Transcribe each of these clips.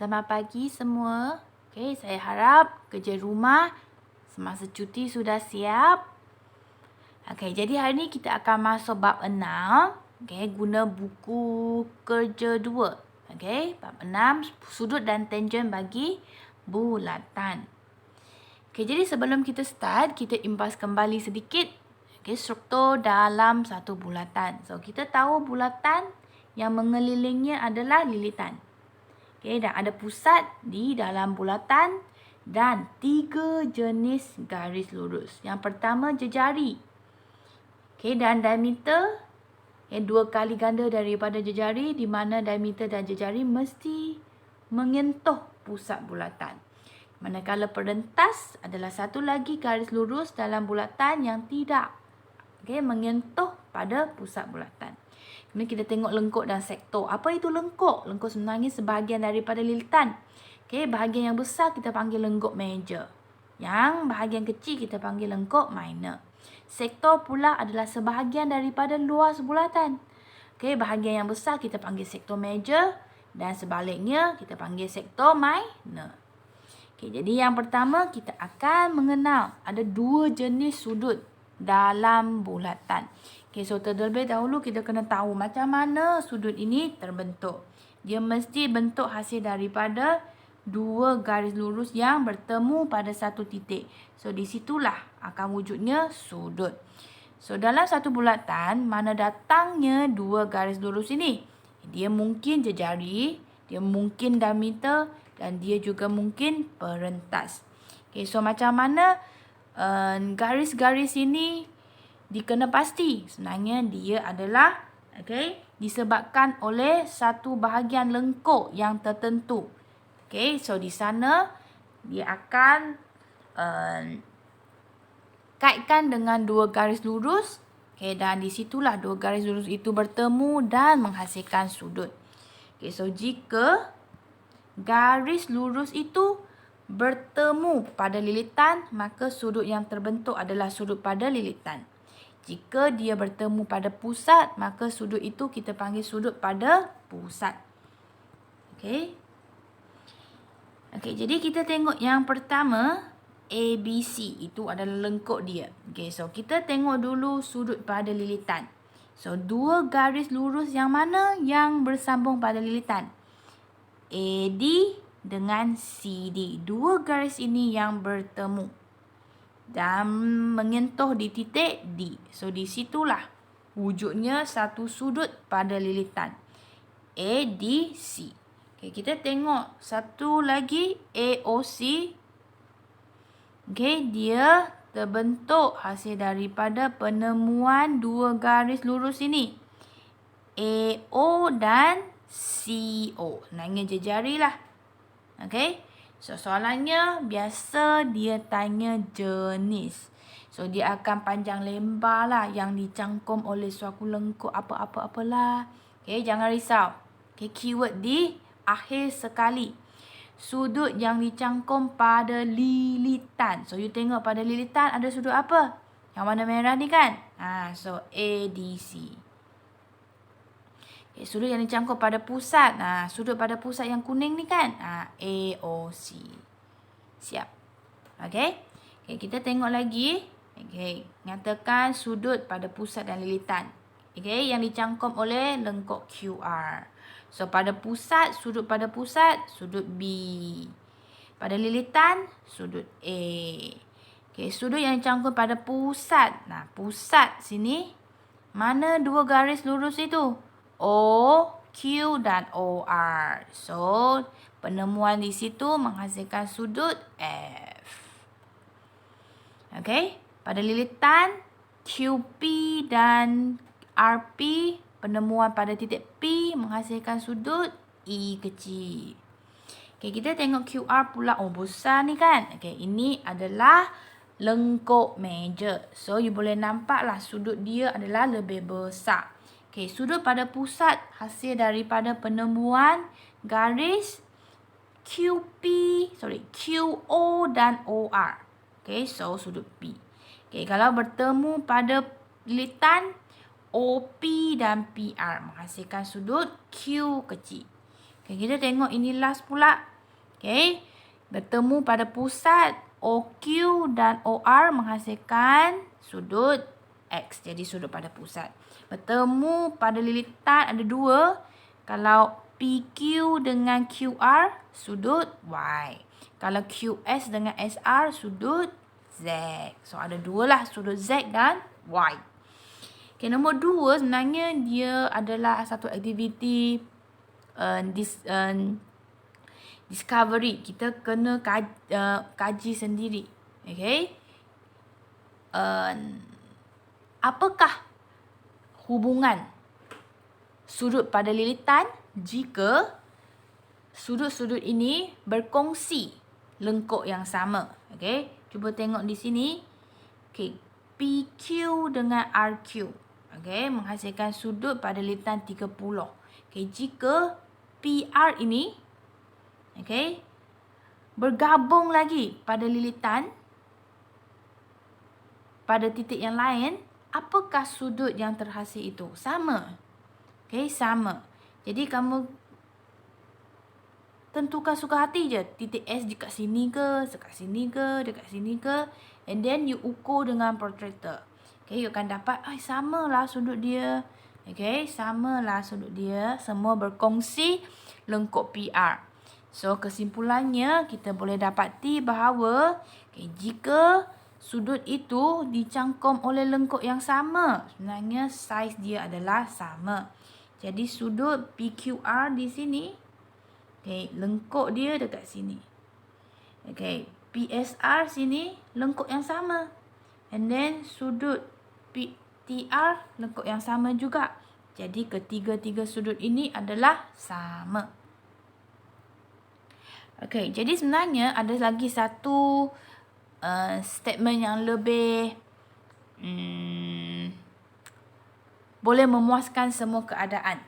Selamat pagi semua. Okey, saya harap kerja rumah semasa cuti sudah siap. Okey, jadi hari ni kita akan masuk bab 6. Okey, guna buku kerja 2. Okey, bab 6, sudut dan tangen bagi bulatan. Okey, jadi sebelum kita start, kita impas kembali sedikit struktur dalam satu bulatan. So, kita tahu bulatan yang mengelilingnya adalah lilitan. Okey, dan ada pusat di dalam bulatan dan 3 jenis garis lurus. Yang pertama jejari. Okey, dan diameter yang 2 kali ganda daripada jejari, di mana diameter dan jejari mesti menyentuh pusat bulatan. Manakala perentas adalah satu lagi garis lurus dalam bulatan yang tidak menyentuh pada pusat bulatan. Kemudian kita tengok lengkuk dan sektor. Apa itu lengkuk? Lengkuk sebenarnya sebahagian daripada lilitan. Okey, bahagian yang besar kita panggil lengkuk major. Yang bahagian kecil kita panggil lengkuk minor. Sektor pula adalah sebahagian daripada luas bulatan. Okey, bahagian yang besar kita panggil sektor major dan sebaliknya kita panggil sektor minor. Okey, jadi yang pertama kita akan mengenal ada 2 jenis sudut dalam bulatan. Okay, so terlebih dahulu kita kena tahu macam mana sudut ini terbentuk. Dia mesti bentuk hasil daripada 2 garis lurus yang bertemu pada satu titik. So, di situlah akan wujudnya sudut. So, dalam satu bulatan, mana datangnya 2 garis lurus ini? Dia mungkin jejari, dia mungkin diameter dan dia juga mungkin perentas. Okay, so macam mana garis-garis ini dikena pasti? Sebenarnya dia adalah disebabkan oleh satu bahagian lengkuk yang tertentu. Okay, so di sana dia akan kaitkan dengan 2 garis lurus. Okay, dan di situlah 2 garis lurus itu bertemu dan menghasilkan sudut. Okay, so jika garis lurus itu bertemu pada lilitan, maka sudut yang terbentuk adalah sudut pada lilitan. Jika dia bertemu pada pusat, maka sudut itu kita panggil sudut pada pusat. Okey. Okey, jadi kita tengok yang pertama, ABC. Itu adalah lengkuk dia. Okey, so kita tengok dulu sudut pada lilitan. So, 2 garis lurus yang mana yang bersambung pada lilitan? AD dengan CD. 2 garis ini yang bertemu dan menyentuh di titik D. So, di situlah wujudnya satu sudut pada lilitan. ADC. Okay, kita tengok satu lagi AOC. Okay, dia terbentuk hasil daripada penemuan 2 garis lurus ini. AO dan CO. Sebenarnya jejari lah. Okay. So, soalannya biasa dia tanya jenis. So, dia akan panjang lebar lah yang dicangkum oleh suatu lengkuk apa-apa-apalah. Okay, jangan risau. Okay, keyword di akhir sekali. Sudut yang dicangkum pada lilitan. So, you tengok pada lilitan ada sudut apa? Yang warna merah ni kan? So, ADC. Okay, sudut yang dicangkup pada pusat. Sudut pada pusat yang kuning ni kan? AOC. Siap. Okey. Okay, kita tengok lagi. Okey, nyatakan sudut pada pusat dan lilitan. Okey, yang dicangkup oleh lengkuk QR. So, pada pusat, sudut pada pusat, sudut B. Pada lilitan, sudut A. Okey, sudut yang dicangkup pada pusat. Pusat sini, mana 2 garis lurus itu? O, Q dan OR. So, penemuan di situ menghasilkan sudut F. Okey, pada lilitan QP dan RP, penemuan pada titik P menghasilkan sudut E kecil. Okey, kita tengok QR pula. Oh, besar ni kan? Okey, ini adalah lengkuk major. So, you boleh nampaklah sudut dia adalah lebih besar. Okey, sudut pada pusat hasil daripada penemuan garis QO dan OR. Okey, so sudut P. Okey, kalau bertemu pada lilitan OP dan PR menghasilkan sudut Q kecil. Okay, kita tengok ini last pula. Okay, bertemu pada pusat OQ dan OR menghasilkan sudut X. Jadi sudut pada pusat. Bertemu pada lilitan ada 2. Kalau PQ dengan QR, sudut Y. Kalau QS dengan SR, sudut Z. So, ada 2 lah, sudut Z dan Y. Okay, nombor 2 sebenarnya dia adalah satu aktiviti discovery. Kita kena kaji sendiri. Okay. Apakah hubungan sudut pada lilitan jika sudut-sudut ini berkongsi lengkuk yang sama? Okay. Cuba tengok di sini. Okay. PQ dengan RQ. Okay. Menghasilkan sudut pada lilitan 30. Okay. Jika PR ini bergabung lagi pada lilitan pada titik yang lain, apakah sudut yang terhasil itu? Sama. Okay. Sama. Jadi kamu tentukan suka hati je. Titik S dekat sini ke, dekat sini ke, dekat sini ke. And then you ukur dengan protractor. Okay, you akan dapat, samalah sudut dia. Okay, samalah sudut dia. Semua berkongsi lengkuk PR. So, kesimpulannya kita boleh dapati bahawa jika sudut itu dicangkum oleh lengkuk yang sama, sebenarnya saiz dia adalah sama. Jadi, sudut PQR di sini, lengkuk dia dekat sini. PSR sini, lengkuk yang sama. And then, sudut PTR, lengkuk yang sama juga. Jadi, ketiga-tiga sudut ini adalah sama. Jadi sebenarnya ada lagi satu statement yang lebih boleh memuaskan semua keadaan.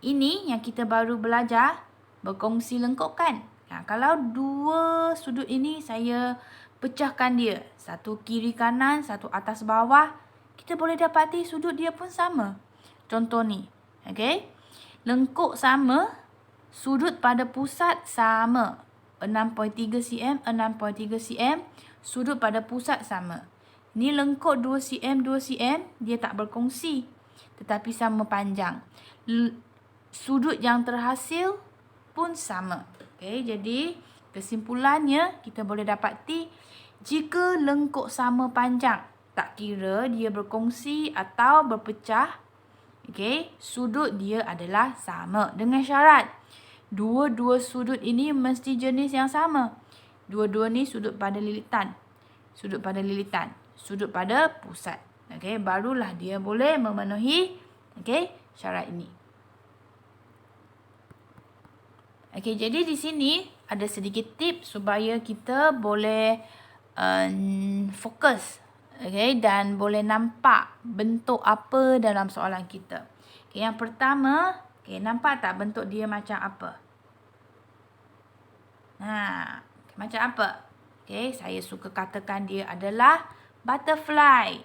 Ini yang kita baru belajar, berkongsi lengkuk kan. Kalau 2 sudut ini saya pecahkan dia, satu kiri kanan, satu atas bawah, kita boleh dapati sudut dia pun sama. Contoh ni. Lengkuk sama, sudut pada pusat sama. 6.3 cm, 6.3 cm. Sudut pada pusat sama. Ni lengkuk 2 cm, 2 cm. Dia tak berkongsi. Tetapi sama panjang. Sudut yang terhasil pun sama. Jadi kesimpulannya kita boleh dapati jika lengkuk sama panjang, tak kira dia berkongsi atau berpecah, sudut dia adalah sama. Dengan syarat dua-dua sudut ini mesti jenis yang sama. Dua-dua ni sudut pada lilitan. Sudut pada lilitan. Sudut pada pusat. Barulah dia boleh memenuhi syarat ini. Jadi di sini ada sedikit tips supaya kita boleh fokus. Dan boleh nampak bentuk apa dalam soalan kita. Yang pertama, nampak tak bentuk dia macam apa? Macam apa? Saya suka katakan dia adalah butterfly.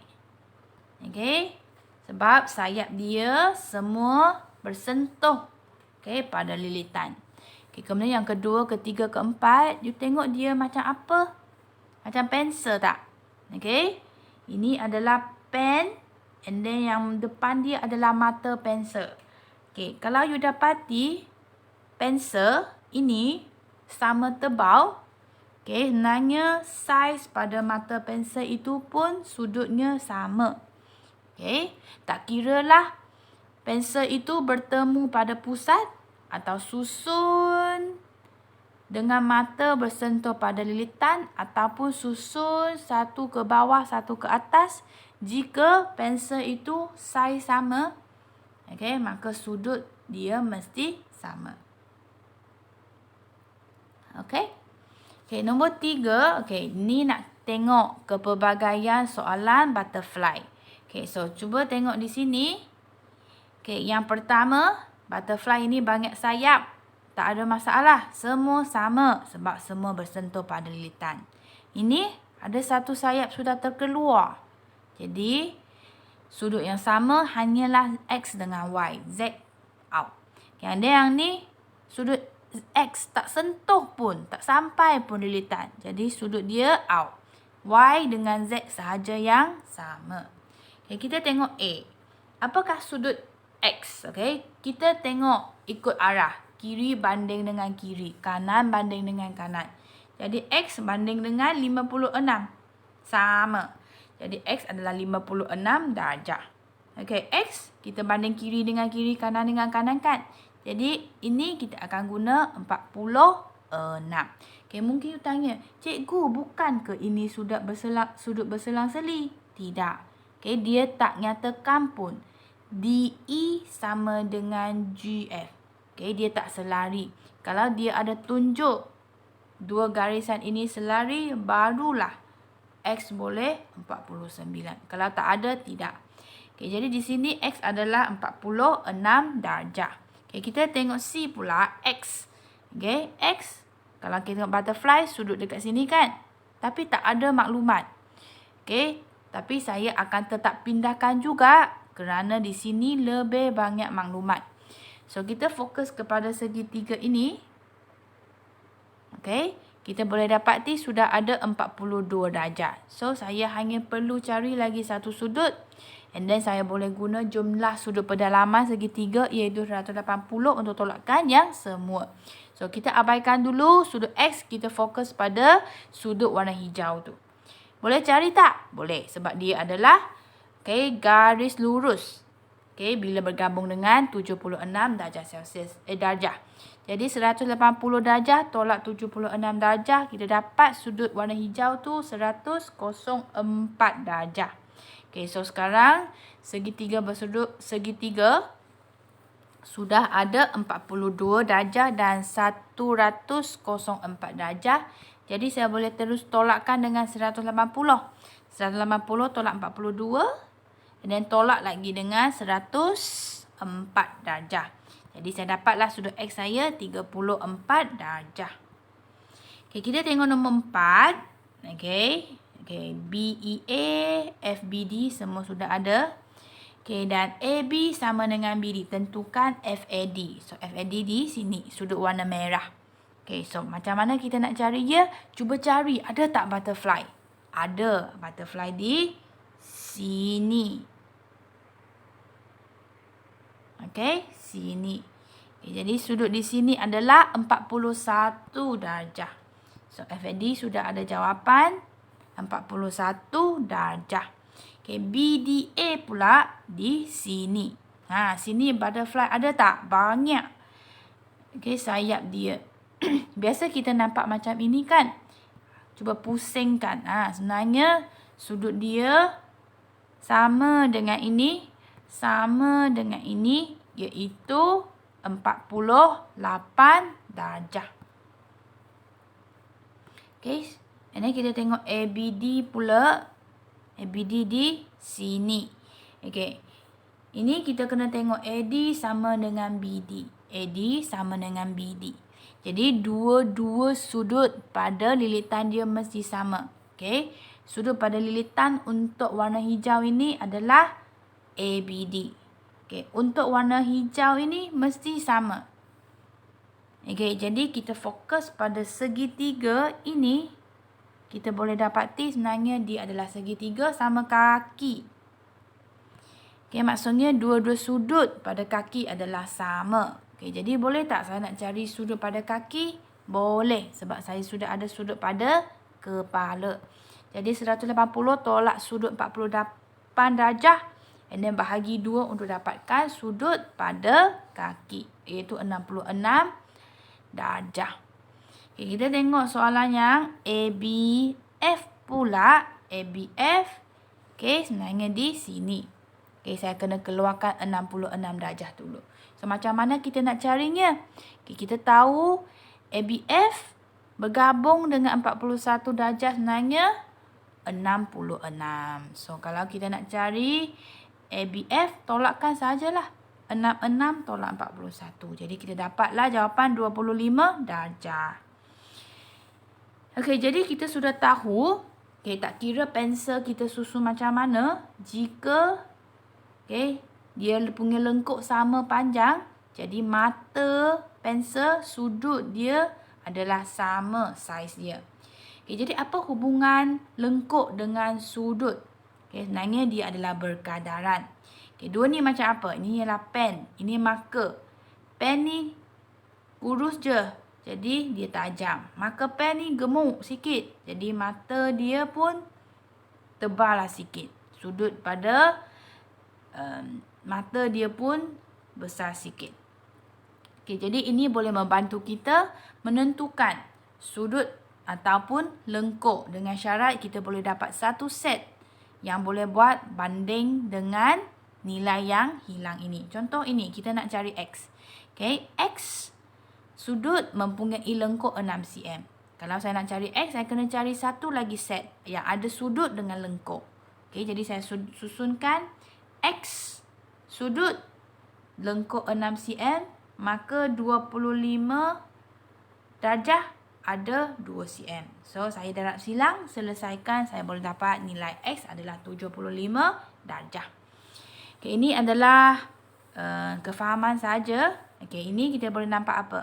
Sebab sayap dia semua bersentuh pada lilitan. Kemudian yang kedua, ketiga, keempat, you tengok dia macam apa? Macam pensel tak? Ini adalah pen, and then yang depan dia adalah mata pensel. Kalau you dapati pensel ini sama tebal, sebenarnya saiz pada mata pensel itu pun sudutnya sama. Tak kiralah pensel itu bertemu pada pusat atau susun dengan mata bersentuh pada lilitan ataupun susun satu ke bawah, satu ke atas. Jika pensel itu saiz sama, maka sudut dia mesti sama. Nombor 3, ni nak tengok kepelbagaian soalan butterfly. So cuba tengok di sini. Yang pertama, butterfly ini banyak sayap. Tak ada masalah. Semua sama sebab semua bersentuh pada lilitan. Ini ada satu sayap sudah terkeluar. Jadi, sudut yang sama hanyalah X dengan Y. Z out. Yang ni sudut X tak sentuh pun, tak sampai pun lilitan. Jadi sudut dia out. Y dengan Z sahaja yang sama. Okay, kita tengok A. Apakah sudut X? Okay, kita tengok ikut arah. Kiri banding dengan kiri. Kanan banding dengan kanan. Jadi X banding dengan 56. Sama. Jadi X adalah 56 darjah. Okay, X kita banding kiri dengan kiri, kanan dengan kanan kan. Jadi ini kita akan guna 46. Okay, mungkin you tanya, cikgu bukan ke ini sudut berselang-seli? Tidak. Okay, dia tak nyatakan pun. DE sama dengan GF. Okay, dia tak selari. Kalau dia ada tunjuk dua garisan ini selari, barulah X boleh 49. Kalau tak ada, tidak. Okay, jadi di sini X adalah 46 darjah. Okay, kita tengok C pula, X. Okay, X. Kalau kita tengok butterfly, sudut dekat sini kan. Tapi tak ada maklumat. Okay, tapi saya akan tetap pindahkan juga kerana di sini lebih banyak maklumat. So, kita fokus kepada segitiga ini. Okay, kita boleh dapati sudah ada 42 darjah. So, saya hanya perlu cari lagi satu sudut. And then, saya boleh guna jumlah sudut pedalaman segitiga iaitu 180 untuk tolakkan yang semua. So, kita abaikan dulu sudut X. Kita fokus pada sudut warna hijau tu. Boleh cari tak? Boleh. Sebab dia adalah garis lurus. Bila bergabung dengan 76 darjah Celsius. Darjah. Jadi 180 darjah tolak 76 darjah. Kita dapat sudut warna hijau tu 104 darjah. So sekarang segitiga bersudut segitiga sudah ada 42 darjah dan 104 darjah. Jadi saya boleh terus tolakkan dengan 180. 180 tolak 42. Dan tolak lagi dengan 104 darjah. Jadi saya dapatlah sudut X saya 34 darjah. Okay, kita tengok nombor 4. Okay, BEA, FBD semua sudah ada. Okay, dan AB sama dengan BD. Tentukan FAD. So, FAD di sini. Sudut warna merah. Okay, so macam mana kita nak cari dia? Cuba cari. Ada tak butterfly? Ada butterfly di sini. Okay, sini. Okay, jadi sudut di sini adalah 41 darjah. So, FAD sudah ada jawapan 41 darjah. Okay, BDA pula di sini. Sini butterfly ada tak? Banyak. Okay, sayap dia. Biasa kita nampak macam ini kan? Cuba pusingkan. Sebenarnya sudut dia sama dengan ini. Sama dengan ini. Iaitu 48 darjah. Okay. And then kita tengok ABD pula. ABD di sini. Okay. Ini kita kena tengok AD sama dengan BD. AD sama dengan BD. Jadi dua-dua sudut pada lilitan dia mesti sama. Okay. Sudut pada lilitan untuk warna hijau ini adalah ABD. Okay. Untuk warna hijau ini mesti sama. Okay. Jadi kita fokus pada segitiga ini. Kita boleh dapati sebenarnya dia adalah segitiga sama kaki. Okay, maksudnya dua-dua sudut pada kaki adalah sama. Okay, jadi boleh tak saya nak cari sudut pada kaki? Boleh. Sebab saya sudah ada sudut pada kepala. Jadi 180 tolak sudut 48 darjah. And then bahagi 2 untuk dapatkan sudut pada kaki. Iaitu 66 darjah. Okay, kita tengok soalan yang ABF pula. ABF. Okay, sebenarnya di sini. Okay, saya kena keluarkan 66 darjah dulu. So, macam mana kita nak carinya? Okay, kita tahu ABF bergabung dengan 41 darjah sebenarnya 66. So, kalau kita nak cari ABF, tolakkan sajalah. 66 tolak 41. Jadi, kita dapatlah jawapan 25 darjah. Okey, jadi kita sudah tahu, tak kira pensel kita susun macam mana, jika dia punya lengkuk sama panjang, jadi mata pensel, sudut dia adalah sama saiz dia. Okay, jadi apa hubungan lengkuk dengan sudut? Okay, sebenarnya dia adalah berkadaran. Okay, dua ni macam apa? Ini ialah pen, ini marker. Pen ni kurus je, jadi dia tajam. Marker pen ni gemuk sikit, jadi mata dia pun tebal lah sikit. Sudut pada mata dia pun besar sikit. Okay, jadi ini boleh membantu kita menentukan sudut ataupun lengkuk dengan syarat kita boleh dapat satu set yang boleh buat banding dengan nilai yang hilang ini. Contoh ini, kita nak cari X. Okay, X sudut mempunyai lengkuk 6 cm. Kalau saya nak cari X, saya kena cari satu lagi set yang ada sudut dengan lengkuk. Okay, jadi saya susunkan X sudut lengkuk 6 cm, maka 25 darjah ada 2 cm. So, saya darab silang, selesaikan, saya boleh dapat nilai X adalah 75 darjah. Okay, ini adalah kefahaman saja. Okay, ini kita boleh nampak apa?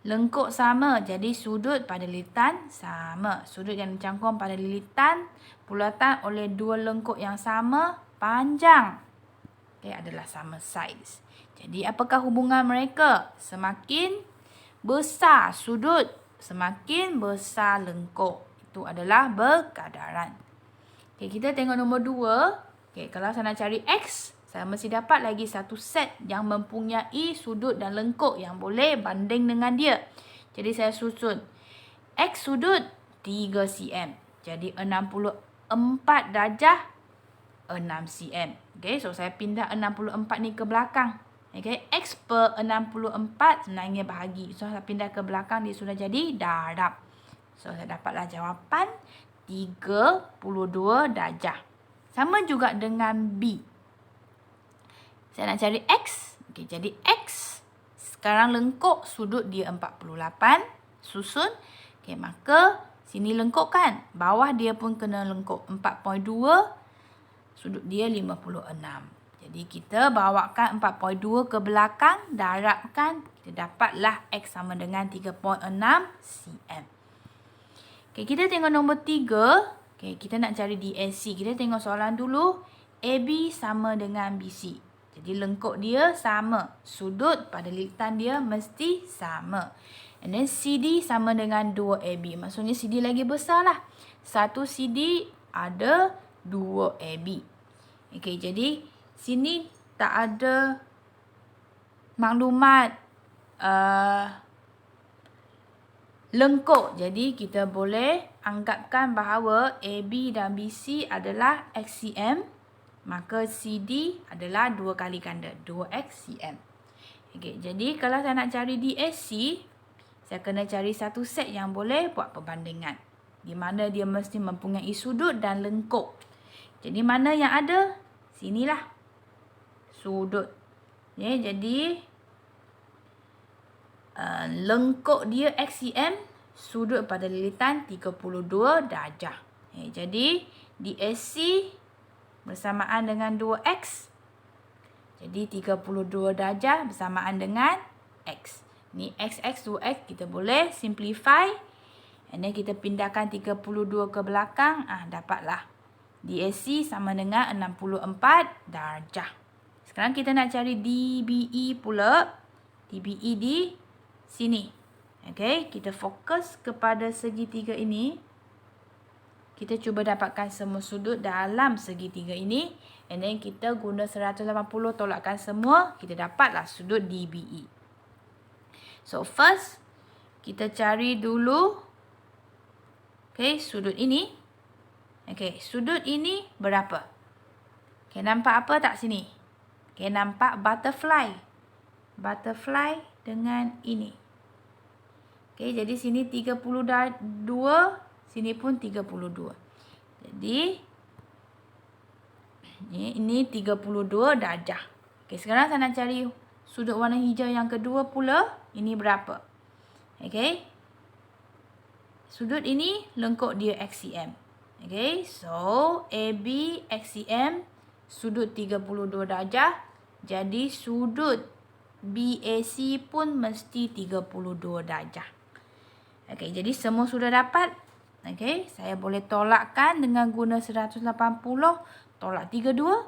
Lengkuk sama, jadi sudut pada lilitan sama. Sudut yang dicangkum pada lilitan bulatan oleh dua lengkuk yang sama panjang. Okay, adalah sama saiz. Jadi apakah hubungan mereka? Semakin besar sudut, semakin besar lengkuk. Itu adalah berkadaran. Okay, kita tengok nombor 2. Okay, kalau saya nak cari X, saya mesti dapat lagi satu set yang mempunyai sudut dan lengkuk yang boleh banding dengan dia. Jadi saya susun X sudut 3 cm. Jadi 64 darjah 6 cm. Okay, so saya pindah 64 ni ke belakang. Okay, X per 64 sebenarnya bahagi. So saya pindah ke belakang, dia sudah jadi darab. So saya dapatlah jawapan 32 darjah. Sama juga dengan B. Saya nak cari X. Okay, jadi X sekarang lengkuk, sudut dia 48. Susun. Okay, maka sini lengkuk kan? Bawah dia pun kena lengkuk. 4.2. Sudut dia 56. Jadi kita bawakan 4.2 ke belakang. Darabkan. Kita dapatlah X sama dengan 3.6 cm. Okay, kita tengok nombor 3. Okay, kita nak cari DSC. Kita tengok soalan dulu. AB sama dengan BC. Jadi lengkuk dia sama. Sudut pada lilitan dia mesti sama. And then CD sama dengan 2AB. Maksudnya CD lagi besar lah. 1 CD ada 2 AB. Okay, jadi sini tak ada maklumat lengkuk. Jadi kita boleh anggapkan bahawa AB dan BC adalah XCM. Maka CD adalah 2 kali ganda, 2X cm. Okay, jadi kalau saya nak cari DSC, saya kena cari satu set yang boleh buat perbandingan. Di mana dia mesti mempunyai sudut dan lengkuk. Jadi mana yang ada? Sinilah. Sudut. Okay, jadi lengkuk dia XCM, sudut pada lilitan 32 darjah. Okay, jadi DSC bersamaan dengan 2X. Jadi 32 darjah bersamaan dengan X. Ni X, 2X kita boleh simplify. And then kita pindahkan 32 ke belakang. Dapatlah. DSC sama dengan 64 darjah. Sekarang kita nak cari DBE pula. DBE di sini. Okay, kita fokus kepada segitiga ini. Kita cuba dapatkan semua sudut dalam segitiga ini. And then kita guna 180 tolakkan semua. Kita dapatlah sudut DBE. So first, kita cari dulu. Okay, sudut ini. Okay, sudut ini berapa? Okay, nampak apa tak sini? Okay, nampak butterfly. Butterfly dengan ini. Okay, jadi sini 32. Sini pun 32. Jadi ini 32 darjah. Okey, sekarang saya nak cari sudut warna hijau yang kedua pula. Ini berapa? Okey. Sudut ini lengkuk dia XCM. Okey, so AB XCM, sudut 32 darjah. Jadi sudut BAC pun mesti 32 darjah. Okey, jadi semua sudah dapat. Okey, saya boleh tolakkan dengan guna 180, tolak 32,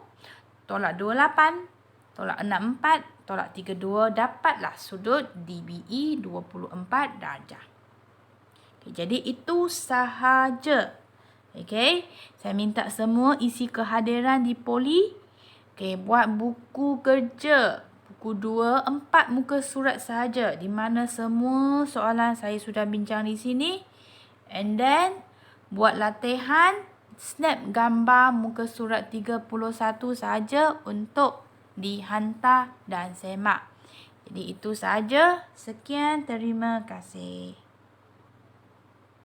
tolak 28, tolak 64, tolak 32, dapatlah sudut DBE 24 darjah. Okey, jadi itu sahaja. Okey, saya minta semua isi kehadiran di poli. Okey, buat buku kerja. Buku 2, 4 muka surat sahaja. Di mana semua soalan saya sudah bincang di sini. And then, buat latihan. Snap gambar muka surat 31 sahaja untuk dihantar dan semak. Jadi itu sahaja. Sekian, terima kasih.